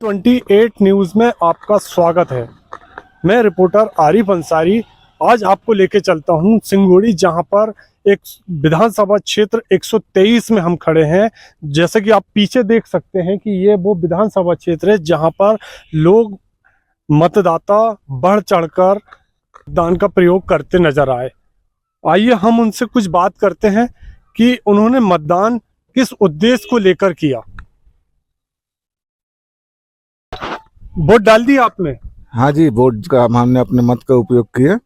28 news में आपका स्वागत है। मैं रिपोर्टर आरिफ अंसारी आज आपको लेके चलता हूं सिंगोड़ी, जहां पर एक विधानसभा क्षेत्र 123 में हम खड़े हैं। जैसे कि आप पीछे देख सकते हैं कि ये वो विधानसभा क्षेत्र है जहां पर लोग मतदाता बढ़ चढ़कर मतदान का प्रयोग करते नजर आए। आइए हम उनसे कुछ बात करते हैं कि उन्होंने मतदान किस उद्देश्य को लेकर किया। वोट डाल दी आपने? हाँ जी, वोट का हमने अपने मत का उपयोग किया।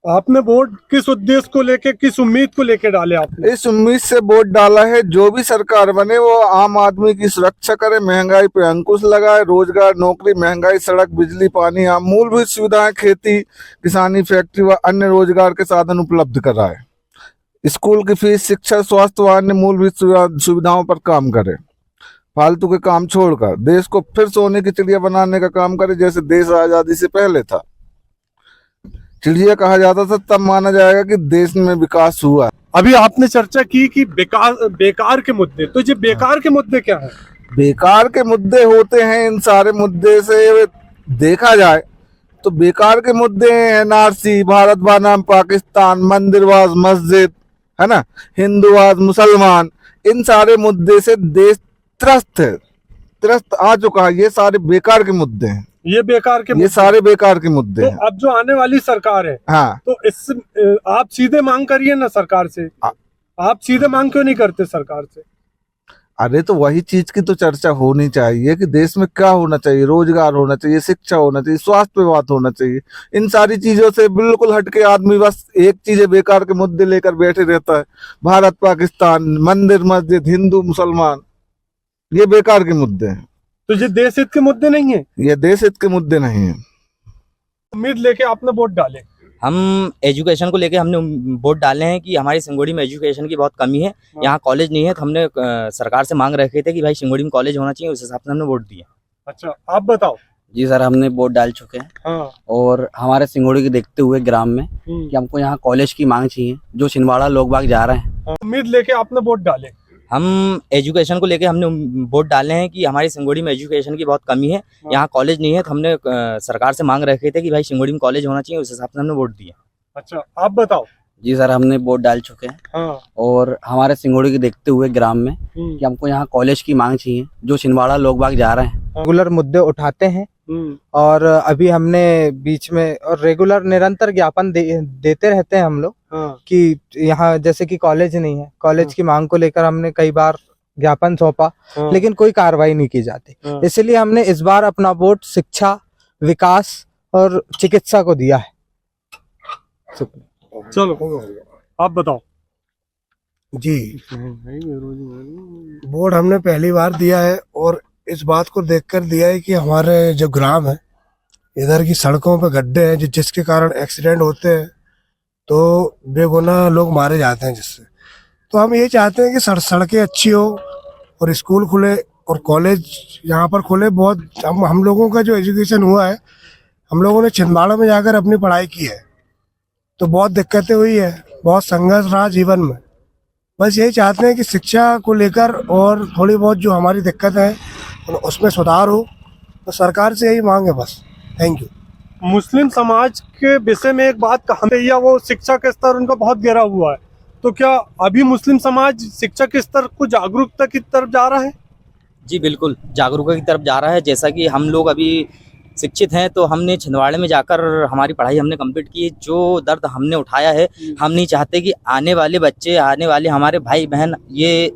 आपने वोट किस उद्देश्य को लेके, किस उम्मीद को लेके डाले आपने? इस उम्मीद से वोट डाला है जो भी सरकार बने वो आम आदमी की सुरक्षा करे, महंगाई पे अंकुश लगाए, रोजगार, नौकरी, महंगाई, सड़क, बिजली, पानी, आम मूलभूत सुविधाएं, खेती, किसानी, फैक्ट्री व अन्य रोजगार के साधन उपलब्ध कराए। स्कूल की फीस, शिक्षा, स्वास्थ्य व अन्य मूलभूत सुविधाओं पर काम करे। फालतू के काम छोड़कर देश को फिर सोने की चिड़िया बनाने का काम करे, जैसे देश आजादी से पहले था। चिड़िया कहा जाता था, तब माना जाएगा कि देश में विकास हुआ। अभी आपने चर्चा की कि बेकार के मुद्दे, तो ये बेकार के मुद्दे क्या हैं? बेकार के मुद्दे होते हैं, इन सारे मुद्दे से देखा जाए तो बेकार के मुद्दे हैं एनआरसी, भारत बनाम पाकिस्तान, मंदिरवाद मस्जिद, है ना, हिंदूवाद मुसलमान। इन सारे मुद्दे से देश त्रस्त आ चुका है। ये सारे बेकार के मुद्दे हैं। ये सारे बेकार के मुद्दे तो हैं। अब जो आने वाली सरकार है, हाँ, तो इससे आप सीधे मांग करिए ना सरकार से। आप सीधे मांग क्यों नहीं करते सरकार से? अरे तो वही चीज की तो चर्चा होनी चाहिए कि देश में क्या होना चाहिए। रोजगार होना चाहिए, शिक्षा होना चाहिए, स्वास्थ्य पे बात होना चाहिए। इन सारी चीजों से बिल्कुल हटके आदमी बस एक चीज बेकार के मुद्दे लेकर बैठे रहता है। भारत पाकिस्तान, मंदिर मस्जिद, हिंदू मुसलमान, ये बेकार के मुद्दे हैं। तो ये देश हित के मुद्दे नहीं है? ये देश हित के मुद्दे नहीं है। उम्मीद लेके आपने वोट डाले? हम एजुकेशन को लेके हमने वोट डाले हैं कि हमारी सिंगोड़ी में एजुकेशन की बहुत कमी है। यहाँ कॉलेज नहीं है, तो हमने सरकार से मांग रखे थे कि भाई सिंगोड़ी में कॉलेज होना चाहिए, उस हिसाब से हमने वोट दिया। अच्छा, आप बताओ। जी सर, हमने वोट डाल चुके हैं। हाँ। और हमारे सिंगोड़ी के देखते हुए ग्राम में कि हमको यहाँ कॉलेज की मांग चाहिए, जो छिंदवाड़ा लोग बाग जा रहे हैं। उम्मीद लेके आपने वोट डाले? हम एजुकेशन को लेके हमने वोट डाले हैं कि हमारी सिंगोड़ी में एजुकेशन की बहुत कमी है। यहाँ कॉलेज नहीं है, तो हमने सरकार से मांग रखे थे कि भाई सिंगोड़ी में कॉलेज होना चाहिए, उस हिसाब से हमने वोट दिया। अच्छा, आप बताओ। जी सर, हमने वोट डाल चुके हैं। हाँ। और हमारे सिंगोड़ी के देखते हुए ग्राम में कि हमको यहाँ कॉलेज की मांग चाहिए, जो छिंदवाड़ा लोग बाग जा रहे हैं। रेगुलर मुद्दे उठाते हैं और अभी हमने बीच में और रेगुलर निरंतर ज्ञापन देते रहते हैं हम लोग। हाँ। कि यहाँ जैसे कि कॉलेज नहीं है, कॉलेज की मांग को लेकर हमने कई बार ज्ञापन सौंपा, लेकिन कोई कार्रवाई नहीं की जाती। इसलिए हमने इस बार अपना वोट शिक्षा, विकास और चिकित्सा को दिया है। चलो, आप बताओ। जी, वोट हमने पहली बार दिया है और इस बात को देखकर दिया है कि हमारे जो ग्राम है, इधर की सड़कों पे गड्ढे हैं जिसके कारण एक्सीडेंट होते हैं, तो बेगुनाह लोग मारे जाते हैं जिससे। तो हम ये चाहते हैं कि सड़कें अच्छी हो और स्कूल खुले और कॉलेज यहाँ पर खुले। बहुत हम लोगों का जो एजुकेशन हुआ है, हम लोगों ने छिंदवाड़ा में जाकर अपनी पढ़ाई की है, तो बहुत दिक्कतें हुई है, बहुत संघर्ष रहा जीवन में। बस यही चाहते हैं कि शिक्षा को लेकर और थोड़ी बहुत जो हमारी दिक्कत है उसमें सुधार हो, तो सरकार से यही मांग है बस। Thank you. मुस्लिम समाज के विषय में एक बात कही है, वो शिक्षा का स्तर उनका बहुत गिरा हुआ है। तो क्या अभी मुस्लिम समाज शिक्षा के स्तर को जागरूकता की तरफ जा रहा है? जी बिल्कुल, जागरूकता की तरफ जा रहा है। जैसा कि हम लोग अभी शिक्षित हैं, तो हमने छिंदवाड़े में जाकर हमारी पढ़ाई हमने कंप्लीट की। जो दर्द हमने उठाया है, हम नहीं चाहते कि आने वाले बच्चे, आने वाले हमारे भाई बहन ये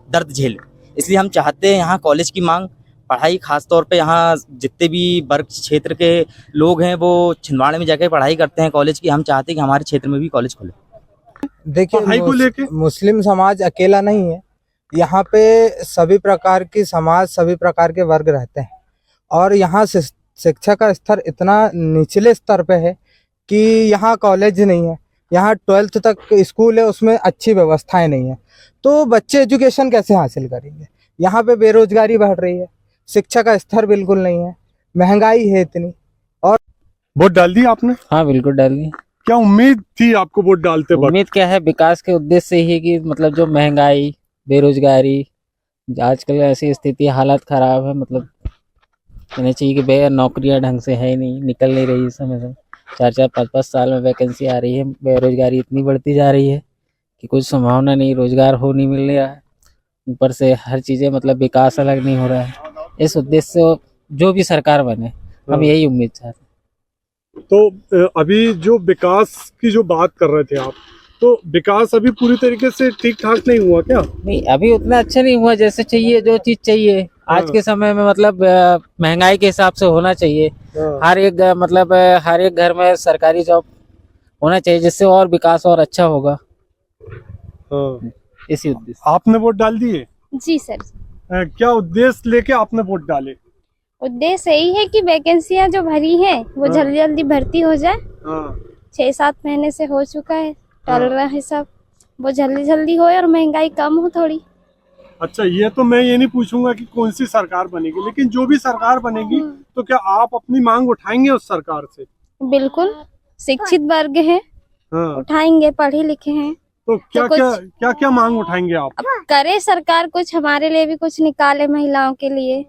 दर्द झेलें। इसलिए हम चाहते हैं यहाँ कॉलेज की मांग, पढ़ाई, खास तौर पे यहाँ जितने भी वर्ग क्षेत्र के लोग हैं वो छिंदवाड़े में जाकर पढ़ाई करते हैं कॉलेज की। हम चाहते हैं कि हमारे क्षेत्र में भी कॉलेज खुले। देखिए, मुस्लिम समाज अकेला नहीं है, यहाँ पे सभी प्रकार की समाज, सभी प्रकार के वर्ग रहते हैं। और यहाँ शिक्षा का स्तर इतना निचले स्तर पे है कि यहाँ कॉलेज नहीं है, यहाँ 12th तक स्कूल है, उसमें अच्छी व्यवस्थाएं नहीं है। तो बच्चे एजुकेशन कैसे हासिल करेंगे? यहाँ पे बेरोजगारी बढ़ रही है, शिक्षा का स्तर बिल्कुल नहीं है, महंगाई है इतनी। और वोट डाल दी आपने? हाँ बिल्कुल डाल दी। क्या उम्मीद थी आपको वोट डालते वक्त? उम्मीद क्या है, विकास के उद्देश्य से ही कि मतलब जो महंगाई, बेरोजगारी, आजकल ऐसी स्थिति, हालत खराब है, मतलब कहना चाहिए कि भैया नौकरियां ढंग से है ही नहीं, निकल नहीं रही इस समय से। 4-4 5-5 साल में वैकेंसी आ रही है, बेरोजगारी इतनी बढ़ती जा रही है कि कुछ संभावना नहीं, रोजगार हो नहीं मिल रहा है। ऊपर से हर चीजें मतलब विकास अलग नहीं हो रहा है। इस उद्देश्य से जो भी सरकार बने, हम यही उम्मीद चाहते हैं। तो अभी जो विकास की जो बात कर रहे थे आप, तो विकास अभी पूरी तरीके से ठीक ठाक नहीं हुआ क्या? नहीं, अभी उतना अच्छा नहीं हुआ जैसे चाहिए, जो चीज चाहिए आज के समय में, मतलब महंगाई के हिसाब से होना चाहिए। हर एक मतलब हर एक घर में सरकारी जॉब होना चाहिए, जिससे और विकास और अच्छा होगा। इसी उद्देश्य। आपने वोट डाल दिए? जी सर। क्या उद्देश्य लेके आपने वोट डाले? उद्देश्य यही है कि वैकेंसियां जो भरी हैं वो जल्दी जल्दी भर्ती हो जाए। 6-7 महीने से हो चुका है, टल रहा है सब, वो जल्दी जल्दी हो और महंगाई कम हो थोड़ी। अच्छा, ये तो मैं ये नहीं पूछूंगा कि कौन सी सरकार बनेगी, लेकिन जो भी सरकार बनेगी तो क्या आप अपनी मांग उठाएंगे उस सरकार से? बिल्कुल, शिक्षित वर्ग है, उठाएंगे, पढ़े लिखे हैं। तो क्या मांग उठाएंगे आप? अब करे सरकार कुछ हमारे लिए भी, कुछ निकाले महिलाओं के लिए।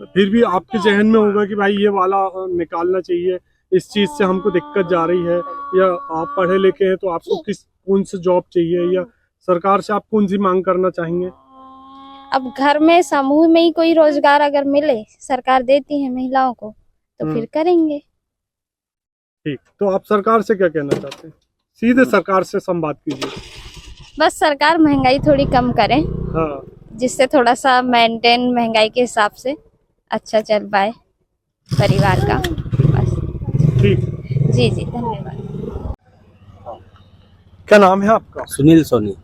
फिर भी आपके जहन में होगा कि भाई ये वाला निकालना चाहिए, इस चीज से हमको दिक्कत जा रही है, या आप पढ़े लिखे हैं तो आपको कौन सी जॉब चाहिए, या सरकार से आप कौन सी मांग करना चाहेंगे? अब घर में समूह में ही कोई रोजगार अगर मिले, सरकार देती है महिलाओं को, तो फिर करेंगे। ठीक, तो आप सरकार से क्या कहना चाहते हैं? सीधे सरकार से संवाद कीजिए। बस सरकार महंगाई थोड़ी कम करे, जिससे थोड़ा सा मेंटेन महंगाई के हिसाब से अच्छा चल पाए परिवार का, बस। ठीक। जी जी, धन्यवाद। क्या नाम है आपका? सुनील सोनी।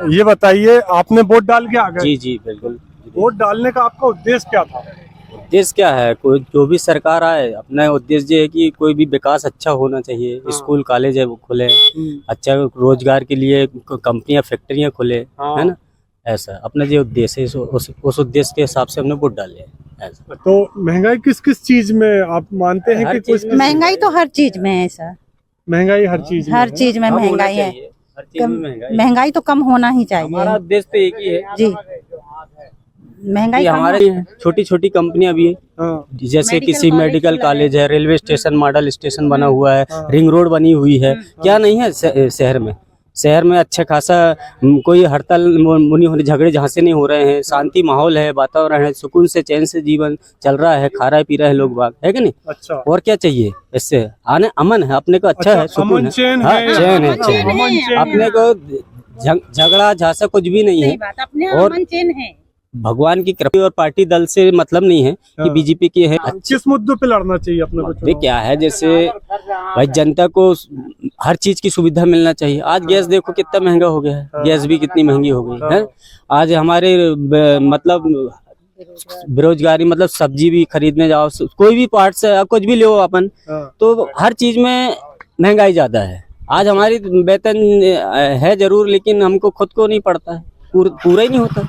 ये बताइए, आपने वोट डाल के आ गए? जी जी बिल्कुल। वोट डालने का आपका उद्देश्य क्या था? उद्देश्य क्या है, कोई जो भी सरकार आए, अपना उद्देश्य ये है कि कोई भी विकास अच्छा होना चाहिए। स्कूल कॉलेज है वो खुले, अच्छा रोजगार के लिए कंपनियां फैक्ट्रियां खुले, है ना, ऐसा अपना जो उद्देश्य है, उस उद्देश्य के हिसाब से हमने वोट डाले ऐसा। तो महंगाई किस किस चीज में आप मानते हैं कि कुछ? महंगाई तो हर चीज में है सर, महंगाई हर चीज में महंगाई है। महंगाई तो कम होना ही चाहिए। हमारा उद्देश्य तो एक ही है जी, महंगाई हमारे छोटी छोटी कंपनियां भी है, जैसे किसी मेडिकल कॉलेज है, रेलवे स्टेशन मॉडल स्टेशन बना हुआ है, रिंग रोड बनी हुई है, क्या नहीं है शहर में अच्छा खासा कोई हड़ताल मुनी झगड़े जहाँ से नहीं हो रहे हैं, शांति माहौल है, वातावरण है, सुकून से चैन से जीवन चल रहा है, खा रहा है पी रहा है लोग बाग, है कि नहीं? अच्छा, और क्या चाहिए इससे? आने अमन है अपने को, अच्छा है, सुकून है, चैन है, अपने को झगड़ा झांसा कुछ भी नहीं है, और भगवान की कृपा और पार्टी दल से मतलब नहीं है कि बीजेपी की है। किस मुद्दों पे लड़ना चाहिए अपने को? क्या है, जैसे भाई जनता को हर चीज की सुविधा मिलना चाहिए। आज गैस देखो कितना महंगा हो गया है, गैस भी कितनी महंगी हो गई है। आज हमारे मतलब बेरोजगारी, मतलब सब्जी भी खरीदने जाओ, कोई भी पार्ट से कुछ भी लो अपन, तो हर चीज में महंगाई ज्यादा है। आज हमारी वेतन है जरूर, लेकिन हमको खुद को नहीं पड़ता है, पूरा ही नहीं होता।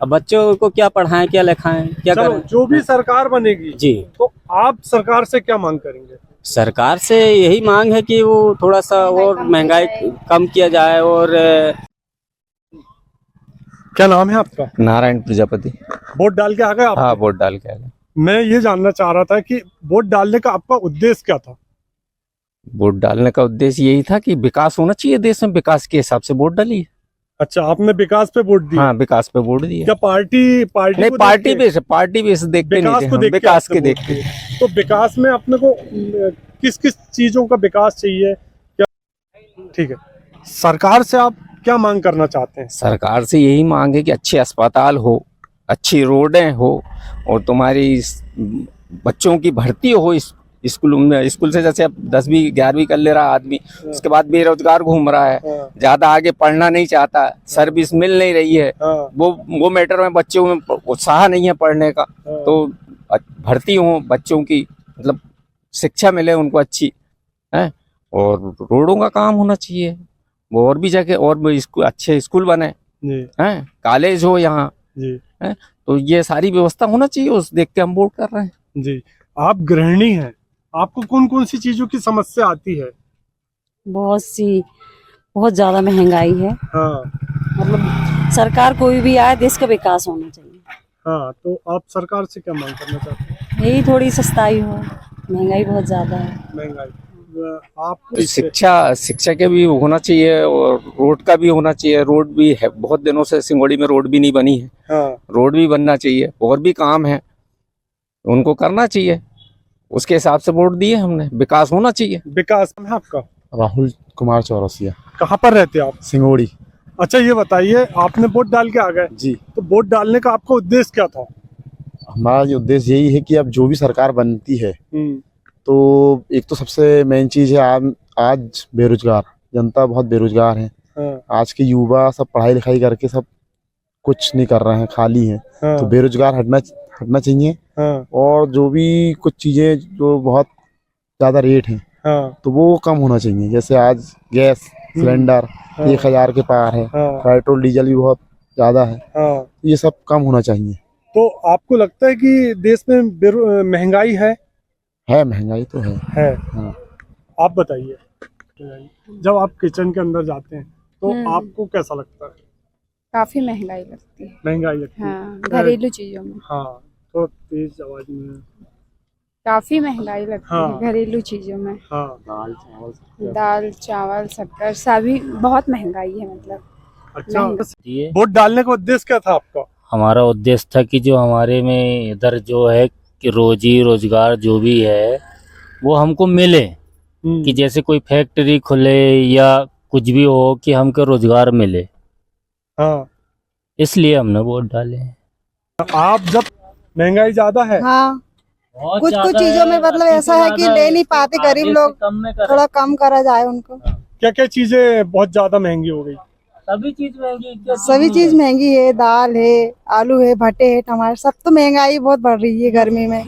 अब बच्चों को क्या पढ़ाएं, क्या लिखाएं, क्या करें? जो भी सरकार बनेगी जी, तो आप सरकार से क्या मांग करेंगे? सरकार से यही मांग है कि वो थोड़ा सा और महंगाई कम किया जाए। और क्या नाम है आपका? नारायण प्रजापति। वोट डाल के आ गए आप? हाँ, वोट डाल के आ गए। मैं ये जानना चाह रहा था कि वोट डालने का आपका उद्देश्य क्या था? वोट डालने का उद्देश्य यही था कि विकास होना चाहिए देश में, विकास के हिसाब से वोट डाली। अच्छा, आपने विकास पे वोट दिया? हाँ, विकास पे वोट दिया। क्या पार्टी नहीं, पार्टी बेस देखते नहीं थे, विकास के देखते। तो विकास में अपने को किस किस चीजों का विकास चाहिए क्या? ठीक है, सरकार से आप क्या मांग करना चाहते हैं? सरकार से यही मांग है कि अच्छे अस्पताल हो, अच्छी रोडें हो, और तुम्हारी बच्चों की भर्ती हो स्कूल से। जैसे अब 10वीं 11वीं कर ले रहा आदमी, उसके बाद बेरोजगार घूम रहा है, ज्यादा आगे पढ़ना नहीं चाहता, सर्विस मिल नहीं रही है, वो मैटर में बच्चों में उत्साह नहीं है पढ़ने का। तो भर्ती हो बच्चों की, मतलब शिक्षा मिले उनको अच्छी है, और रोडों का काम होना चाहिए, वो और भी जगह और भी अच्छे स्कूल बने हैं, कॉलेज हो यहाँ, तो ये सारी व्यवस्था होना चाहिए, उस देख के हम वोट कर रहे हैं। जी, आप गृहिणी हैं, आपको कौन कौन सी चीजों की समस्या आती है? बहुत ज्यादा महंगाई है। मतलब सरकार कोई भी आए, देश का विकास होना चाहिए। हाँ, तो आप सरकार से क्या मांग करना चाहते हैं? यही थोड़ी सस्ताई हो, महंगाई बहुत ज्यादा है। महंगाई आप तो शिक्षा के भी होना चाहिए और रोड का भी होना चाहिए। रोड भी है, बहुत दिनों से सिंगोड़ी में रोड भी नहीं बनी है। हाँ, रोड भी बनना चाहिए और भी काम है, उनको करना चाहिए। उसके हिसाब से वोट दिए हमने। विकास होना चाहिए। विकास है आपका? राहुल कुमार चौरसिया, कहाँ पर रहते हैं आप? सिंगोड़ी। अच्छा, ये बताइए, आपने वोट डाल के आ गए, जी, तो वोट डालने का आपका उद्देश्य क्या था? हमारा ये उद्देश्य यही है कि अब जो भी सरकार बनती है तो एक तो सबसे मेन चीज है आज बेरोजगार जनता बहुत बेरोजगार है। हाँ, आज के युवा सब पढ़ाई लिखाई करके सब कुछ नहीं कर रहे हैं, खाली हैं। हाँ, तो बेरोजगार हटना चाहिए। हाँ, और जो भी कुछ चीजें जो बहुत ज्यादा रेट हैं हाँ, तो वो कम होना चाहिए। जैसे आज गैस सिलेंडर 1000 के पार है, हाँ, पेट्रोल डीजल भी बहुत ज्यादा है, हाँ। ये सब कम होना चाहिए। तो आपको लगता है कि देश में महंगाई है? महंगाई तो है। हाँ। आप बताइए, जब आप किचन के अंदर जाते हैं तो आपको कैसा लगता है? काफी महंगाई लगती है। महंगाई लगती है? हाँ, घरेलू चीजों में हाँ, तो तेज आवाज में। काफी महंगाई लगती हाँ, है घरेलू चीजों में। हाँ, दाल चावल शक्कर सभी बहुत महंगाई है मतलब। अच्छा, ये वोट डालने का उद्देश्य क्या था आपका? हमारा उद्देश्य था कि जो हमारे में इधर जो है कि रोजी रोजगार जो भी है वो हमको मिले, कि जैसे कोई फैक्ट्री खुले या कुछ भी हो कि हमको रोजगार मिले। हाँ, इसलिए हमने वोट डाले। आप जब महंगाई ज्यादा है? हाँ, कुछ चीजों में मतलब ऐसा है कि ले नहीं पाते गरीब लोग, थोड़ा कम करा जाए उनको। क्या क्या चीजें बहुत ज्यादा महंगी हो गई? सभी चीज महंगी, सभी चीज महंगी है, दाल है, आलू है, भट्टे है, टमाटर, सब तो महंगाई बहुत बढ़ रही है गर्मी में।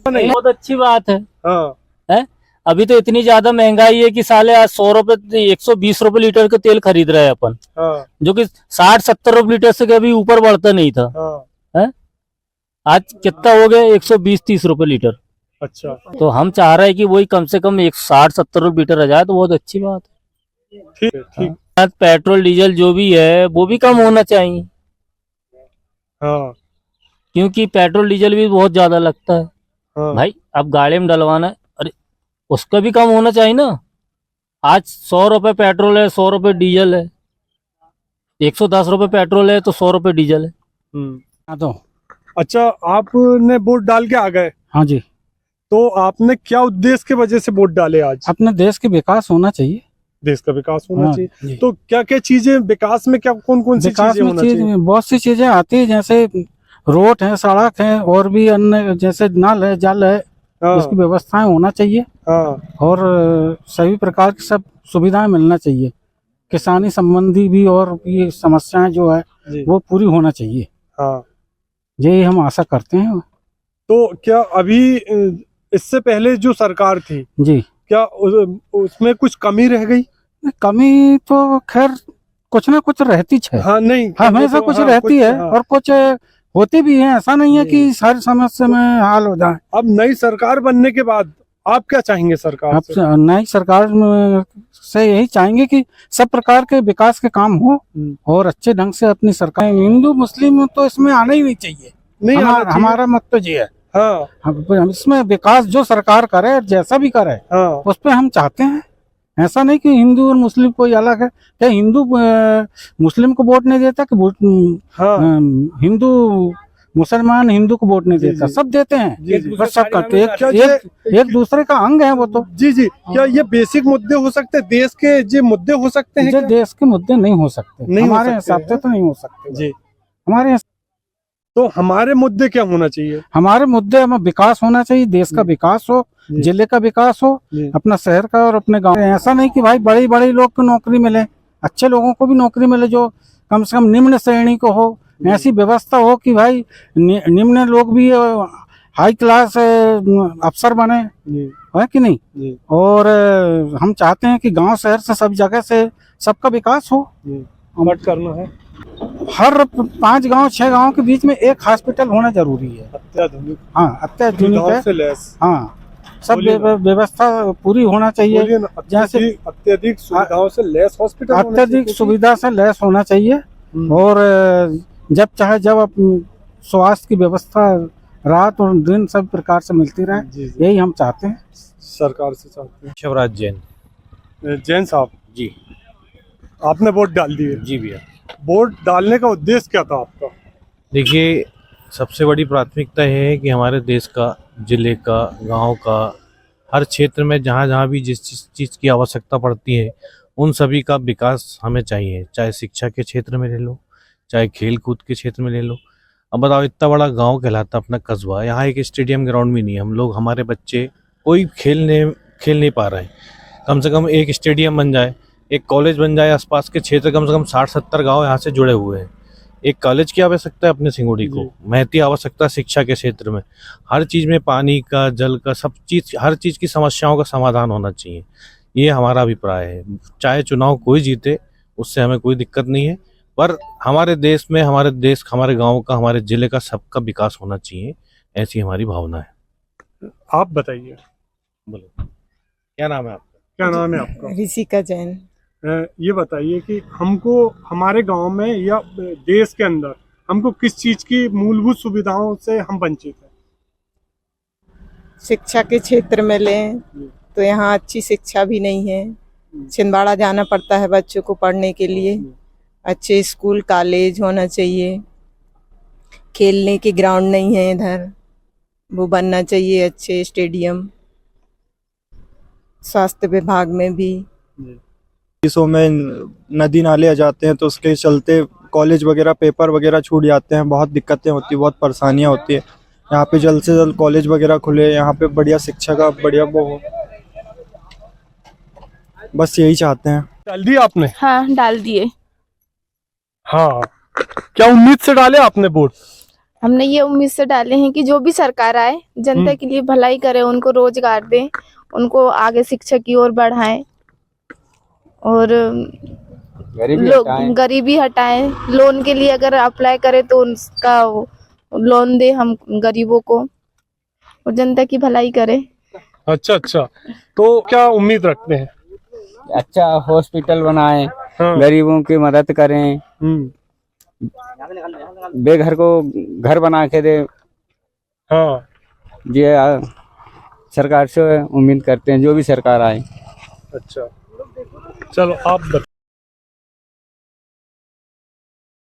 बहुत अच्छी बात है। हाँ, है अभी तो इतनी ज्यादा महंगाई है कि साले आज 100 रुपए 120 रुपए लीटर का तेल खरीद रहे हैं अपन, हाँ, जो कि 60-70 रुपए लीटर से कभी ऊपर बढ़ता नहीं था। हाँ, आज कितना हो गया? 120-30 रुपए लीटर। अच्छा, तो हम चाह रहे हैं कि वही कम से कम 60-70 रुपए लीटर आ जाए तो बहुत अच्छी बात है। ठीक है, ठीक। आज पेट्रोल डीजल जो भी है वो भी कम होना चाहिए, हाँ, क्योंकि पेट्रोल डीजल भी बहुत ज्यादा लगता है। हाँ, भाई अब गाड़ी में डलवाना है, अरे उसका भी कम होना चाहिए ना। आज 100 रुपए पेट्रोल है, 100 रुपए डीजल है, 110 रुपए पेट्रोल है तो 100 रुपए डीजल है। हाँ, तो अच्छा, आपने वोट डाल के आ गए? हाँ जी। तो आपने क्या उद्देश्य की वजह से वोट डाले आज? अपने देश के विकास होना चाहिए, देश का विकास होना हाँ, चाहिए। तो क्या क्या चीजें विकास में, क्या कौन कौन सी चीजें होना चाहिए? बहुत सी चीजें आती है, जैसे रोड है, सड़क है, और भी अन्य जैसे नल है, जल है, इसकी व्यवस्थाएं होना चाहिए। और सभी प्रकार की सब सुविधाएं मिलना चाहिए। किसानी संबंधी भी और ये समस्याएं जो है वो पूरी होना चाहिए। यही हम आशा करते हैं। तो क्या अभी इससे पहले जो सरकार थी जी, क्या उसमें कुछ कमी रह गई? कमी तो खैर कुछ ना कुछ रहती है। हाँ, नहीं हमेशा कुछ रहती है और कुछ होती भी है। ऐसा नहीं है कि हर समस्या में हाल हो जाए। अब नई सरकार बनने के बाद आप क्या चाहेंगे सरकार से? नई सरकार से यही चाहेंगे कि सब प्रकार के विकास के काम हो और अच्छे ढंग से अपनी सरकार। हिंदू मुस्लिम तो इसमें आना ही नहीं चाहिए। नहीं, हमारा मत तो ये है। हाँ, इसमें विकास जो सरकार करे, जैसा भी करे, उस पर हम चाहते हैं। ऐसा नहीं कि हिंदू और मुस्लिम कोई अलग है। क्या हिंदू मुस्लिम को वोट नहीं देता कि हिंदू मुसलमान हिंदू को वोट नहीं देता? सब देते हैं, बस सब करते हैं। एक दूसरे का अंग है वो तो। जी जी। क्या ये बेसिक मुद्दे हो सकते हैं? देश के जो मुद्दे हो सकते हैं? देश के मुद्दे नहीं हो सकते, हमारे हिसाब से तो नहीं हो सकते जी। हमारे तो हमारे मुद्दे क्या होना चाहिए? हमारे मुद्दे हमें विकास होना चाहिए। देश का विकास हो, जिले का विकास हो, अपना शहर का और अपने गांव। ऐसा नहीं कि भाई बड़े बड़े लोग को नौकरी मिले, अच्छे लोगों को भी नौकरी मिले, जो कम से कम निम्न श्रेणी को हो। ऐसी व्यवस्था हो कि भाई निम्न लोग भी हाई क्लास अफसर बने, है कि नहीं? और हम चाहते हैं कि गांव शहर से सब जगह से सबका विकास हो। मत करना है। हर 5 गांव 6 गांव के बीच में एक हॉस्पिटल होना जरूरी है। अत्याधुनिक। हाँ, अत्याधुनिक है। हाँ, सब व्यवस्था पूरी होना चाहिए। जैसे अत्यधिक सुविधाओं से लैस हॉस्पिटल, अत्यधिक सुविधा से लैस होना चाहिए। और जब चाहे जब स्वास्थ्य की व्यवस्था रात और दिन सब प्रकार से मिलती रहे, यही हम चाहते हैं सरकार से चाहते शिवराज जैन। हैं। जैन साहब जी आपने वोट डाल दिए। जी भैया, वोट डालने का उद्देश्य क्या था आपका? देखिए सबसे बड़ी प्राथमिकता यह है कि हमारे देश का, जिले का, गांव का, हर क्षेत्र में जहां जहां भी जिस चीज़ की आवश्यकता पड़ती है उन सभी का विकास हमें चाहिए। चाहे शिक्षा के क्षेत्र में ले लो, चाहे खेल कूद के क्षेत्र में ले लो। अब बताओ, इतना बड़ा गांव कहलाता अपना कस्बा, यहाँ एक स्टेडियम ग्राउंड भी नहीं है। हम लोग, हमारे बच्चे कोई खेल नहीं पा रहे हैं। कम से कम एक स्टेडियम बन जाए, एक कॉलेज बन जाए, आसपास के क्षेत्र कम से कम 60-70 गांव यहाँ से जुड़े हुए हैं। एक कॉलेज की आवश्यकता है अपने सिंगोड़ी को, महती आवश्यकता शिक्षा के क्षेत्र में, हर चीज़ में पानी का, जल का, सब चीज़, हर चीज़ की समस्याओं का समाधान होना चाहिए। ये हमारा अभिप्राय है। चाहे चुनाव कोई जीते, उससे हमें कोई दिक्कत नहीं है, पर हमारे देश में, हमारे गाँव का, हमारे जिले का, सबका विकास होना चाहिए, ऐसी हमारी भावना है। आप बताइए, बोलो क्या नाम है आपका? क्या नाम है आपका? ऋषिका जैन। ये बताइए कि हमको हमारे गांव में या देश के अंदर हमको किस चीज की मूलभूत सुविधाओं से हम वंचित हैं? शिक्षा के क्षेत्र में लें तो यहाँ अच्छी शिक्षा भी नहीं है, छिंदवाड़ा जाना पड़ता है बच्चों को पढ़ने के लिए। अच्छे स्कूल कॉलेज होना चाहिए, खेलने की ग्राउंड नहीं है इधर, वो बनना चाहिए अच्छे स्टेडियम। स्वास्थ्य विभाग में भी देशों में नदी नाले आ जाते हैं तो उसके चलते कॉलेज वगैरह, पेपर वगैरह छूट जाते हैं, बहुत दिक्कतें होती है, बहुत परेशानियां होती है। यहाँ पे जल्द से जल्द कॉलेज वगैरह खुले, यहाँ पे बढ़िया शिक्षा का बढ़िया वो हो, बस यही चाहते हैं। डाल दिया आपने? हाँ डाल दिए। हाँ, क्या उम्मीद से डाले आपने वोट? हमने ये उम्मीद से डाले हैं कि जो भी सरकार आए जनता के लिए भलाई करे, उनको रोजगार दे, उनको आगे शिक्षा की ओर बढ़ाएं और गरीबी हटाएं। लोन के लिए अगर अप्लाई करे तो उसका लोन दे हम गरीबों को, और जनता की भलाई करे। अच्छा, तो क्या उम्मीद रखते हैं? अच्छा हॉस्पिटल बनाएं, गरीबों की मदद करें, बेघर को घर बना के दे। हाँ, ये सरकार से उम्मीद करते हैं, जो भी सरकार आए। अच्छा, चलो आप